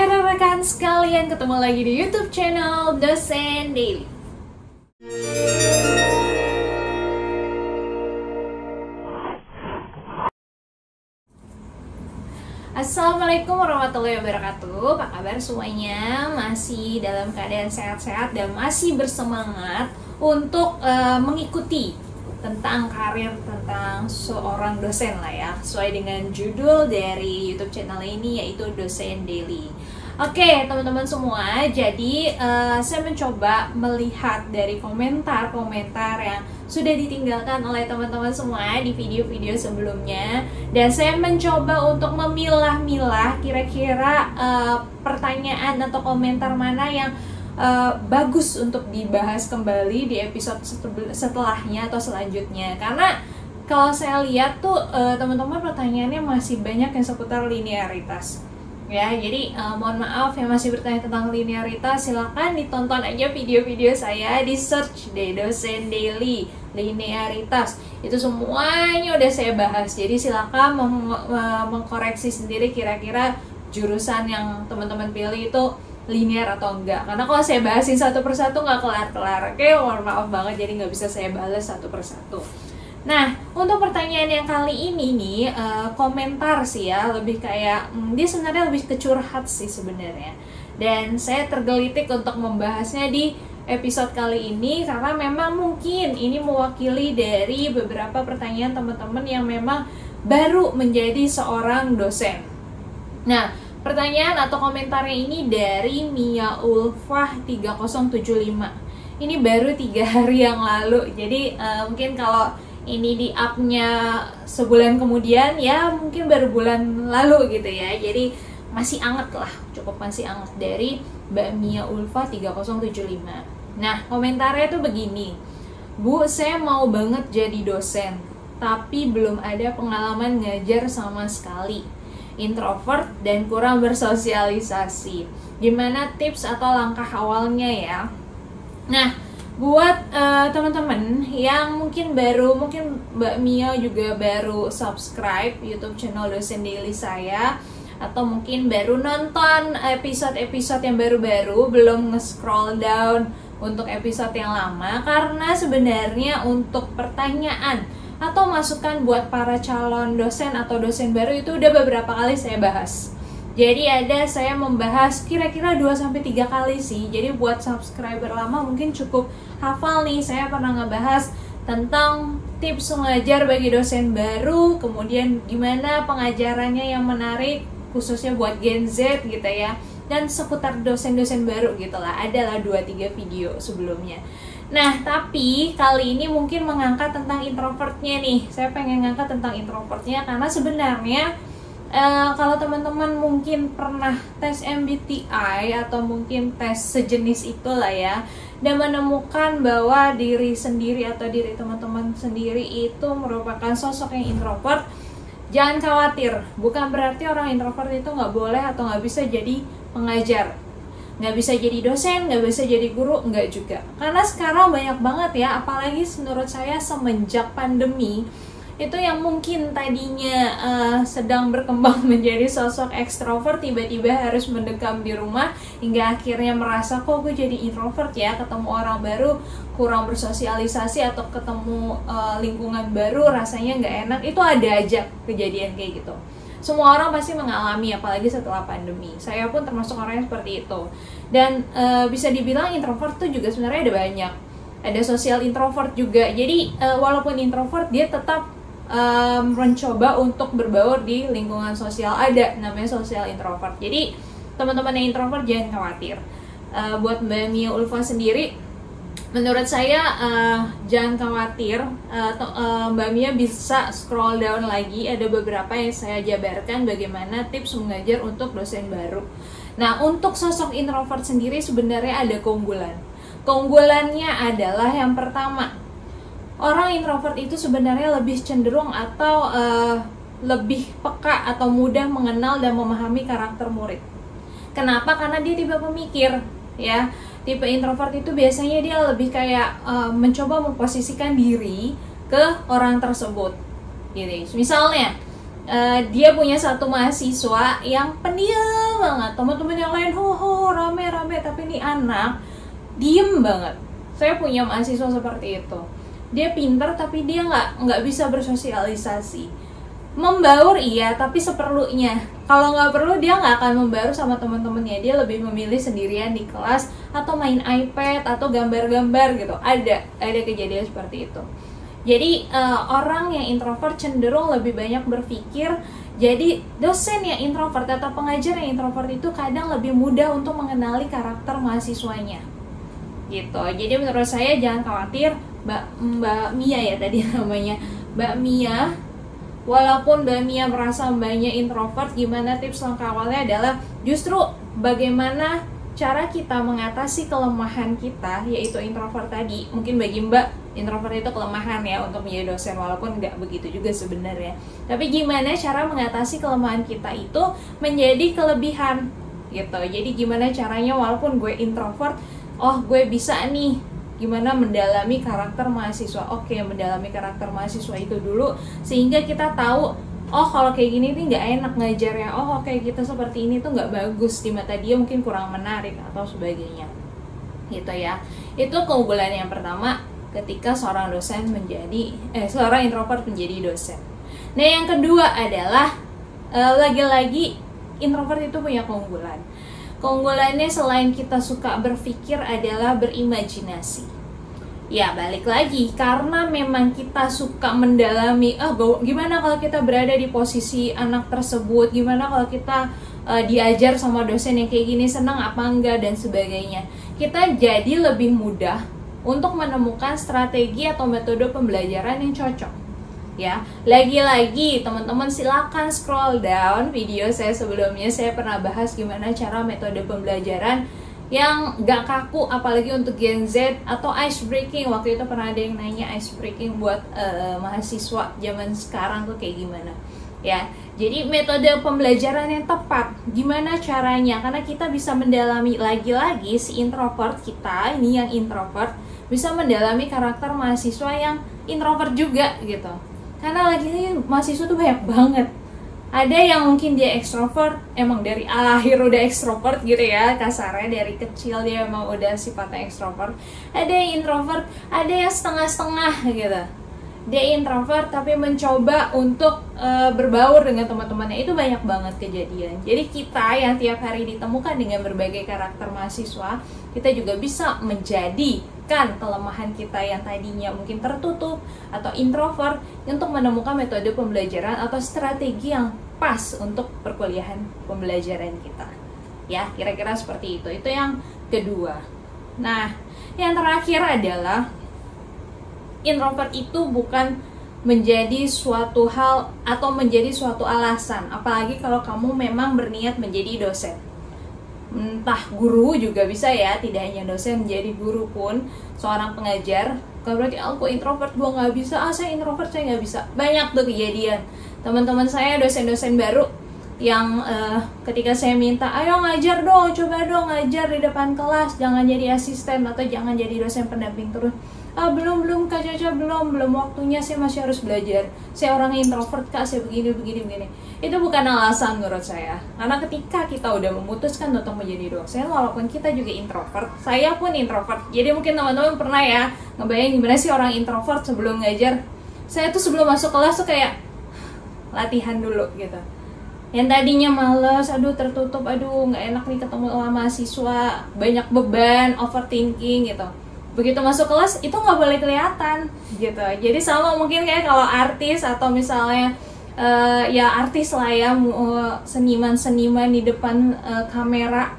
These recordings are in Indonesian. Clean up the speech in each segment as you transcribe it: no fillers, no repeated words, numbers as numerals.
Hai rekan sekalian, ketemu lagi di YouTube channel Dosen Daily. Assalamualaikum warahmatullahi wabarakatuh. Apa kabar semuanya? Masih dalam keadaan sehat-sehat dan masih bersemangat untuk mengikuti tentang karir, tentang seorang dosen lah ya, sesuai dengan judul dari YouTube channel ini, yaitu Dosen Daily. Oke teman-teman semua, jadi saya mencoba melihat dari komentar-komentar yang sudah ditinggalkan oleh teman-teman semua di video-video sebelumnya, dan saya mencoba untuk memilah-milah kira-kira pertanyaan atau komentar mana yang bagus untuk dibahas kembali di episode setelahnya atau selanjutnya. Karena kalau saya lihat tuh teman-teman pertanyaannya masih banyak yang seputar linearitas ya. Jadi mohon maaf yang masih bertanya tentang linearitas, silahkan ditonton aja video-video saya, di search deh Dosen Daily linearitas, itu semuanya udah saya bahas. Jadi silahkan mengkoreksi sendiri kira-kira jurusan yang teman-teman pilih itu linear atau enggak, karena kalau saya bahasin satu persatu nggak kelar-kelar. Oke, mohon maaf banget, jadi nggak bisa saya balas satu persatu. Nah, untuk pertanyaan yang kali ini nih, komentar sih ya, lebih kayak dia sebenarnya lebih ke curhat sih sebenarnya, dan saya tergelitik untuk membahasnya di episode kali ini karena memang mungkin ini mewakili dari beberapa pertanyaan teman-teman yang memang baru menjadi seorang dosen. Nah, pertanyaan atau komentarnya ini dari Mia Ulfah 3075. Ini baru 3 hari yang lalu. Jadi mungkin kalau ini di up-nya sebulan kemudian ya mungkin baru bulan lalu gitu ya. Jadi masih anget lah, cukup masih anget, dari Mbak Mia Ulfah 3075. Nah, komentarnya tuh begini. Bu, saya mau banget jadi dosen, tapi belum ada pengalaman ngajar sama sekali. Introvert dan kurang bersosialisasi. Gimana tips atau langkah awalnya ya? Nah, buat teman-teman yang mungkin Mbak Mia juga baru subscribe YouTube channel Dosen Daily saya, atau mungkin baru nonton episode-episode yang baru-baru, belum nge-scroll down untuk episode yang lama, karena sebenarnya untuk pertanyaan atau masukan buat para calon dosen atau dosen baru itu udah beberapa kali saya bahas. Jadi saya membahas kira-kira 2-3 kali sih. Jadi buat subscriber lama mungkin cukup hafal nih, saya pernah ngebahas tentang tips mengajar bagi dosen baru, kemudian gimana pengajarannya yang menarik khususnya buat Gen Z gitu ya, dan seputar dosen-dosen baru gitulah. Adalah 2-3 video sebelumnya. Nah, tapi kali ini mungkin mengangkat tentang introvertnya nih. Saya pengen ngangkat tentang introvertnya karena sebenarnya kalau teman-teman mungkin pernah tes MBTI atau mungkin tes sejenis itulah ya, dan menemukan bahwa diri sendiri atau diri teman-teman sendiri itu merupakan sosok yang introvert, jangan khawatir. Bukan berarti orang introvert itu nggak boleh atau nggak bisa jadi pengajar, nggak bisa jadi dosen, nggak bisa jadi guru, nggak juga. Karena sekarang banyak banget ya, apalagi menurut saya semenjak pandemi, itu yang mungkin tadinya sedang berkembang menjadi sosok ekstrovert, tiba-tiba harus mendekam di rumah, hingga akhirnya merasa kok gue jadi introvert ya, ketemu orang baru kurang bersosialisasi, atau ketemu lingkungan baru rasanya nggak enak. Itu ada aja kejadian kayak gitu. Semua orang pasti mengalami, apalagi setelah pandemi. Saya pun termasuk orang yang seperti itu. Dan bisa dibilang introvert tuh juga sebenarnya ada banyak. Ada sosial introvert juga. Jadi walaupun introvert, dia tetap mencoba untuk berbaur di lingkungan sosial. Ada namanya sosial introvert. Jadi teman-teman yang introvert jangan khawatir. Buat Mbak Mia Ulfa sendiri, menurut saya jangan khawatir. Mbak Mia bisa scroll down lagi, ada beberapa yang saya jabarkan bagaimana tips mengajar untuk dosen baru. Nah, untuk sosok introvert sendiri sebenarnya ada keunggulan. Keunggulannya adalah yang pertama, orang introvert itu sebenarnya lebih cenderung atau lebih peka atau mudah mengenal dan memahami karakter murid. Kenapa? Karena dia tipe pemikir ya. Tipe introvert itu biasanya dia lebih kayak mencoba memposisikan diri ke orang tersebut gitu. Misalnya dia punya satu mahasiswa yang pendiam banget, teman-teman yang lain ho rame-rame, tapi ini anak diem banget. Saya punya mahasiswa seperti itu. Dia pintar tapi dia nggak bisa bersosialisasi. Membaur iya, tapi seperlunya. Kalau nggak perlu dia nggak akan membaur sama teman-temannya. Dia lebih memilih sendirian di kelas atau main iPad atau gambar-gambar gitu. Ada kejadian seperti itu. Jadi orang yang introvert cenderung lebih banyak berpikir. Jadi dosen yang introvert atau pengajar yang introvert itu kadang lebih mudah untuk mengenali karakter mahasiswanya. Gitu. Jadi menurut saya jangan khawatir, Mbak Mia ya tadi namanya, Mbak Mia. Walaupun Mbak Mia merasa mbaknya introvert, gimana tips langkah awalnya adalah justru bagaimana cara kita mengatasi kelemahan kita, yaitu introvert tadi. Mungkin bagi Mbak, introvert itu kelemahan ya untuk menjadi dosen, walaupun nggak begitu juga sebenarnya. Tapi gimana cara mengatasi kelemahan kita itu menjadi kelebihan gitu. Jadi gimana caranya walaupun gue introvert, oh gue bisa nih gimana mendalami karakter mahasiswa. Oke, mendalami karakter mahasiswa itu dulu sehingga kita tahu, oh kalau kayak gini nih nggak enak ngajarnya, oh kayak kita seperti ini tuh nggak bagus di mata dia, mungkin kurang menarik atau sebagainya gitu ya. Itu keunggulan yang pertama ketika seorang introvert menjadi dosen. Nah yang kedua adalah lagi-lagi introvert itu punya keunggulan. Keunggulannya selain kita suka berpikir adalah berimajinasi. Ya balik lagi, karena memang kita suka mendalami, gimana kalau kita berada di posisi anak tersebut, gimana kalau kita diajar sama dosen yang kayak gini, senang apa enggak dan sebagainya. Kita jadi lebih mudah untuk menemukan strategi atau metode pembelajaran yang cocok. Ya, lagi-lagi teman-teman silakan scroll down video saya sebelumnya. Saya pernah bahas gimana cara metode pembelajaran yang gak kaku, apalagi untuk Gen Z atau ice breaking. Waktu itu pernah ada yang nanya ice breaking buat mahasiswa zaman sekarang tuh kayak gimana. Ya, jadi metode pembelajaran yang tepat gimana caranya? Karena kita bisa mendalami lagi-lagi si introvert kita ini yang introvert bisa mendalami karakter mahasiswa yang introvert juga gitu. Karena lagi-lagi mahasiswa tuh banyak banget. Ada yang mungkin dia ekstrovert, emang dari lahir udah ekstrovert gitu ya, kasarnya dari kecil dia emang udah sifatnya ekstrovert. Ada yang introvert, ada yang setengah-setengah gitu. Dia introvert tapi mencoba untuk berbaur dengan teman-temannya. Itu banyak banget kejadian. Jadi kita yang tiap hari ditemukan dengan berbagai karakter mahasiswa, kita juga bisa menjadikan kelemahan kita yang tadinya mungkin tertutup atau introvert untuk menemukan metode pembelajaran atau strategi yang pas untuk perkuliahan pembelajaran kita. Ya, kira-kira seperti itu. Itu yang kedua. Nah, yang terakhir adalah introvert itu bukan menjadi suatu hal atau menjadi suatu alasan, apalagi kalau kamu memang berniat menjadi dosen. Entah guru juga bisa ya, tidak hanya dosen, menjadi guru pun, seorang pengajar. Kalau berarti aku introvert, gue nggak bisa, saya introvert, saya nggak bisa. Banyak tuh kejadian. Teman-teman saya dosen-dosen baru yang ketika saya minta, ayo ngajar dong, coba dong ngajar di depan kelas, jangan jadi asisten atau jangan jadi dosen pendamping terus. Belum Kak Caca, belum waktunya, saya masih harus belajar, saya orang introvert Kak, saya begini. Itu bukan alasan menurut saya, karena ketika kita udah memutuskan untuk menjadi dosen, walaupun kita juga introvert, saya pun introvert, jadi mungkin teman-teman pernah ya ngebayang gimana sih orang introvert sebelum ngajar. Saya tuh sebelum masuk kelas tuh kayak latihan dulu gitu, yang tadinya males, tertutup, nggak enak nih ketemu sama mahasiswa, banyak beban, overthinking gitu. Begitu masuk kelas itu nggak boleh kelihatan gitu. Jadi sama mungkin kayak kalau artis atau misalnya ya artis lah ya, seniman-seniman di depan kamera,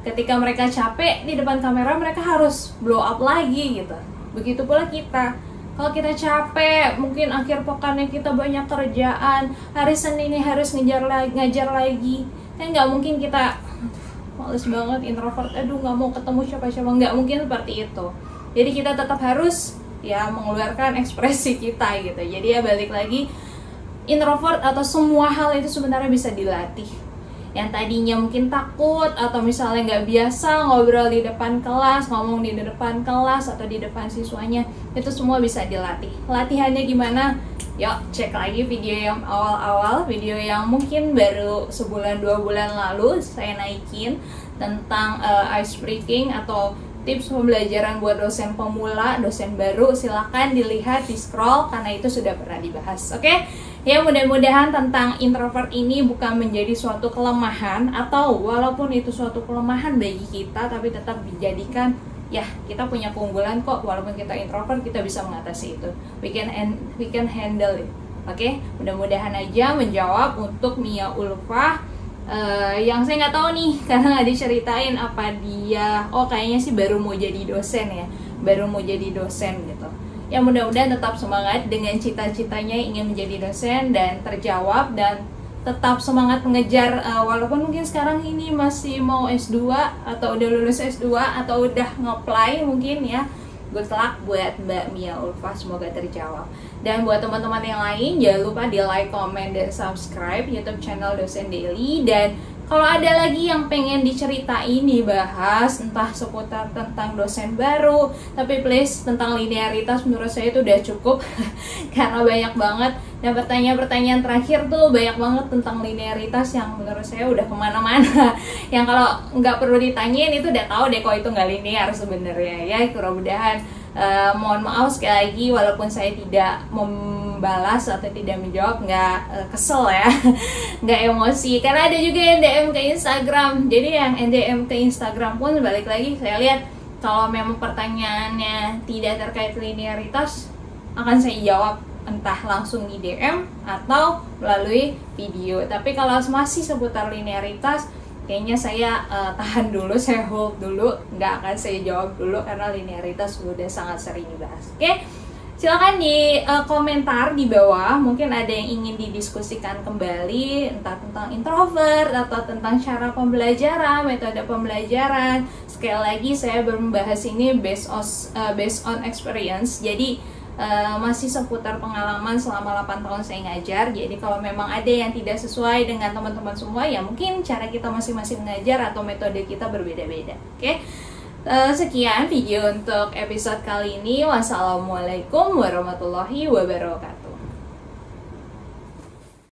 ketika mereka capek di depan kamera mereka harus blow up lagi gitu. Begitu pula kita, kalau kita capek, mungkin akhir pekannya kita banyak kerjaan, hari Senin ini harus ngajar lagi, kan nggak mungkin kita males banget, introvert, nggak mau ketemu siapa-siapa, nggak mungkin seperti itu. Jadi kita tetap harus ya mengeluarkan ekspresi kita gitu. Jadi ya balik lagi, introvert atau semua hal itu sebenarnya bisa dilatih. Yang tadinya mungkin takut atau misalnya nggak biasa ngobrol di depan kelas, ngomong di depan kelas atau di depan siswanya, itu semua bisa dilatih. Latihannya gimana? Yuk cek lagi video yang awal-awal, video yang mungkin baru sebulan 2 bulan lalu saya naikin tentang ice breaking atau tips pembelajaran buat dosen pemula, dosen baru. Silahkan dilihat, di scroll karena itu sudah pernah dibahas. Oke? Ya, mudah-mudahan tentang introvert ini bukan menjadi suatu kelemahan, atau walaupun itu suatu kelemahan bagi kita, tapi tetap dijadikan ya kita punya keunggulan kok. Walaupun kita introvert, kita bisa mengatasi itu. We can handle it. Oke? Mudah-mudahan aja menjawab untuk Mia Ulfa. Yang saya nggak tahu nih karena nggak diceritain apa dia. Oh, kayaknya sih baru mau jadi dosen ya, baru mau jadi dosen gitu. Ya, mudah-mudahan tetap semangat dengan cita-citanya ingin menjadi dosen dan terjawab, dan tetap semangat mengejar walaupun mungkin sekarang ini masih mau S2 atau udah lulus S2 atau udah nge-apply mungkin ya. Good luck buat Mbak Mia Ulfa, semoga terjawab. Dan buat teman-teman yang lain, jangan lupa di like, comment, dan subscribe YouTube channel Dosen Daily. Dan kalau ada lagi yang pengen diceritain, dibahas, entah seputar tentang dosen baru, tapi please tentang linearitas menurut saya itu udah cukup karena banyak banget. Dan pertanyaan-pertanyaan terakhir tuh banyak banget tentang linearitas yang menurut saya udah kemana-mana. Yang kalau nggak perlu ditanyain itu udah tahu deh kok itu nggak linear sebenarnya ya. Mudah-mudahan mohon maaf sekali lagi walaupun saya tidak membalas atau tidak menjawab, nggak kesel ya, nggak emosi, karena ada juga yang DM ke Instagram. Jadi yang DM ke Instagram pun balik lagi saya lihat kalau memang pertanyaannya tidak terkait linearitas akan saya jawab entah langsung di DM atau melalui video. Tapi kalau masih seputar linearitas, kayaknya saya tahan dulu, saya hold dulu, nggak akan saya jawab dulu karena linearitas sudah sangat sering dibahas. Oke, silakan di komentar di bawah, mungkin ada yang ingin didiskusikan kembali, entah tentang introvert atau tentang cara pembelajaran, metode pembelajaran. Sekali lagi saya membahas ini based on experience, jadi masih seputar pengalaman selama 8 tahun saya ngajar. Jadi kalau memang ada yang tidak sesuai dengan teman-teman semua, ya mungkin cara kita masing-masing mengajar atau metode kita berbeda-beda. Oke? Sekian video untuk episode kali ini. Wassalamualaikum warahmatullahi wabarakatuh.